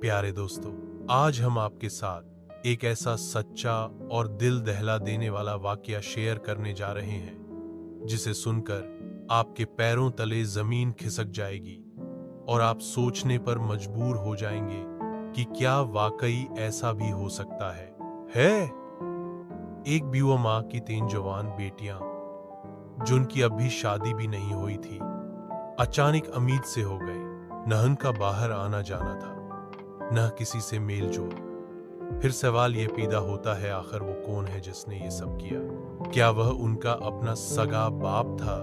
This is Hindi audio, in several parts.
प्यारे दोस्तों, आज हम आपके साथ एक ऐसा सच्चा और दिल दहला देने वाला वाकया शेयर करने जा रहे हैं जिसे सुनकर आपके पैरों तले जमीन खिसक जाएगी और आप सोचने पर मजबूर हो जाएंगे कि क्या वाकई ऐसा भी हो सकता है? एक विधवा माँ की 3 जवान बेटियां जिनकी अब भी शादी भी नहीं हुई थी, अचानक उम्मीद से हो गए। न उनका बाहर आना जाना था, न किसी से मेल जोल। फिर सवाल यह पैदा होता है, आखिर वो कौन है जिसने ये सब किया? क्या वह उनका अपना सगा बाप था,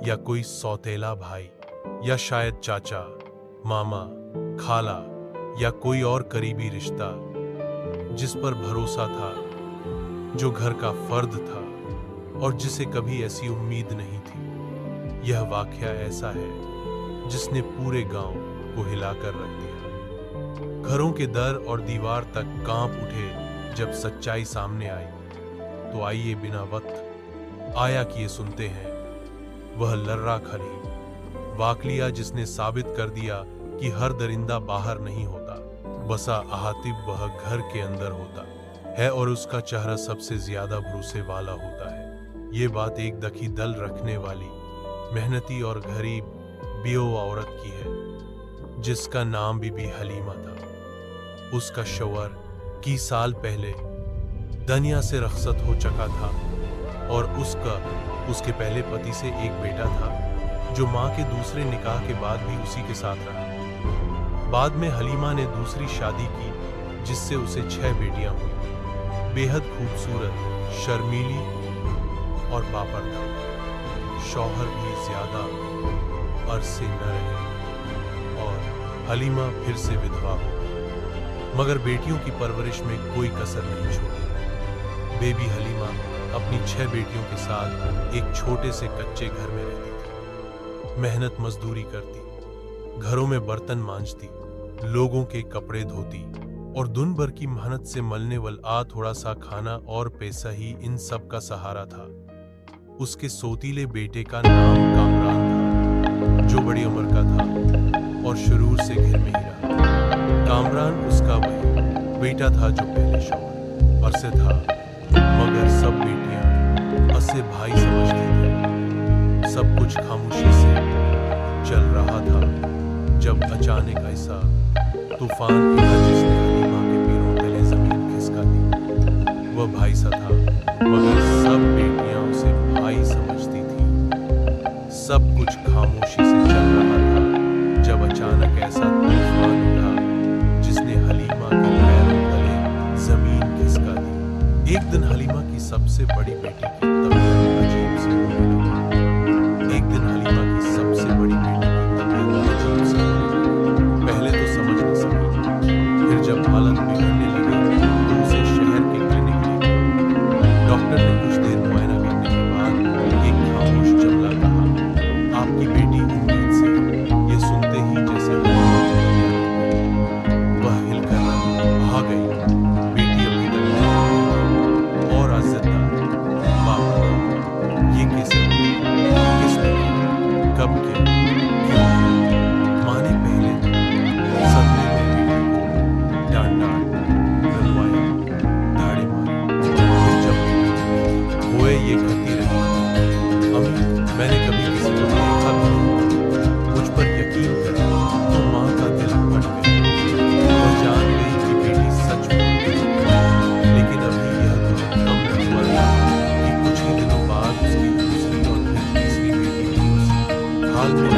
या कोई सौतेला भाई, या शायद चाचा, मामा, खाला, या कोई और करीबी रिश्ता जिस पर भरोसा था, जो घर का फर्द था और जिसे कभी ऐसी उम्मीद नहीं थी। यह वाकया ऐसा है जिसने पूरे गांव को हिलाकर रख दिया। घरों के दर और दीवार तक कांप उठे जब सच्चाई सामने आई। तो आइए बिना वक्त आया कि ये सुनते हैं वह लर्रा खली वाकलिया जिसने साबित कर दिया कि हर दरिंदा बाहर नहीं होता, बसा आतिफ वह घर के अंदर होता है और उसका चेहरा सबसे ज्यादा भरोसे वाला होता है। ये बात एक दखी दल रखने वाली, मेहनती और गरीब बेवा औरत की है जिसका नाम बीबी हलीमा था। उसका शौहर की साल पहले दुनिया से रखसत हो चुका था और उसके पहले पति से एक बेटा था जो मां के दूसरे निकाह के बाद भी उसी के साथ रहा। बाद में हलीमा ने दूसरी शादी की जिससे उसे 6 बेटियां हुई। बेहद खूबसूरत, शर्मीली और बापर था। शौहर भी ज्यादा अरसे न रहे और हलीमा फिर से विधवा हो गई, मगर बेटियों की परवरिश में कोई कसर नहीं छोड़ी। बेबी हलीमा अपनी 6 बेटियों के साथ एक छोटे से कच्चे घर में रहती थी। मेहनत मजदूरी करती, घरों में बर्तन मांजती, लोगों के कपड़े धोती और दिन भर की मेहनत से मलने वाला थोड़ा सा खाना और पैसा ही इन सब का सहारा था। उसके सोतीले बेटे का नाम कामरान था, जो बड़ी उम्र का था और शुरू से घर में ही रहा। कामरान उसका वही बेटा था जो पहले शौहर से था, मगर सब बेटियां उसे भाई समझती थी। सब कुछ खामोशी से चल रहा था जब अचानक ऐसा तूफान आया जिसने हलीमा के पैरों तले जमीन खिसका दी। वह भाई सा था, मगर सब बेटियां उसे भाई समझती थी। सब कुछ खामोशी से चल रहा था जब अचानक ऐसा तूफान उठा जिसने हलीमा के पैरों तले जमीन खिसका दी। एक दिन हलीमा की सबसे बड़ी बेटी की तबीयत अजीब से होने लगी। एक दिन हलीमा की सबसे बड़ी बेटी की तबीयत अजीब से होने लगी। पहले तो समझ न सकी, फिर जब हालत बिगड़ने लगी तो उसे शहर के क्लिनिक ले गए। डॉक्टर ने कुछ देर मुआयना करने के बाद एक खामोश जुमला कहा, आपकी बेटी उम्मीद से। ये सुनते ही जैसे वह हिलकर भाग गई। बेटी अभी तक नहीं और आज़ादार बाप। ये कैसे हुआ? किसने किया? कब किया? क्यों किया? माँ ने पहले सदमे में बेटी को डांट रलवाया, दाड़े मारी। फिर जब बेटी हुए ये करती रही, अम्मी मैंने कभी किसी को देखा भी नहीं, मुझ पर यकीन करें। तो माँ का दिल फट गया और जान गई कि बेटी सच बोल रही है। लेकिन अभी यह तो कम न हुआ था कि कुछ ही दिनों बाद उसकी दूसरी और फिर तीसरी बेटी भी उसी हाल में